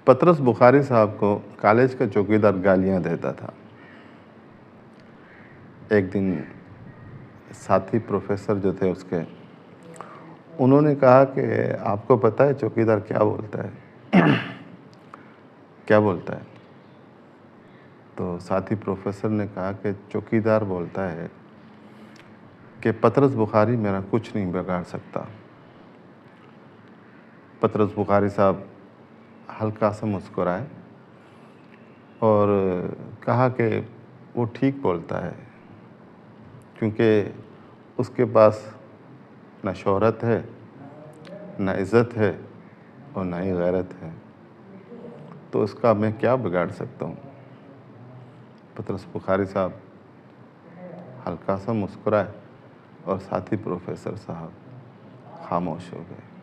पतरस बुखारी साहब को कॉलेज का चौकीदार गालियाँ देता था। एक दिन साथी प्रोफेसर जो थे उसके, उन्होंने कहा कि आपको पता है चौकीदार क्या बोलता है? क्या बोलता है? तो साथी प्रोफेसर ने कहा कि चौकीदार बोलता है कि पतरस बुखारी मेरा कुछ नहीं बिगाड़ सकता। पतरस बुखारी साहब हल्का सा मुस्कुराए और कहा कि वो ठीक बोलता है, क्योंकि उसके पास ना शोहरत है, ना इज़्ज़त है और ना ही गैरत है, तो उसका मैं क्या बिगाड़ सकता हूँ। पतरस बुखारी साहब हल्का सा मुस्कुराए और साथी प्रोफेसर साहब खामोश हो गए।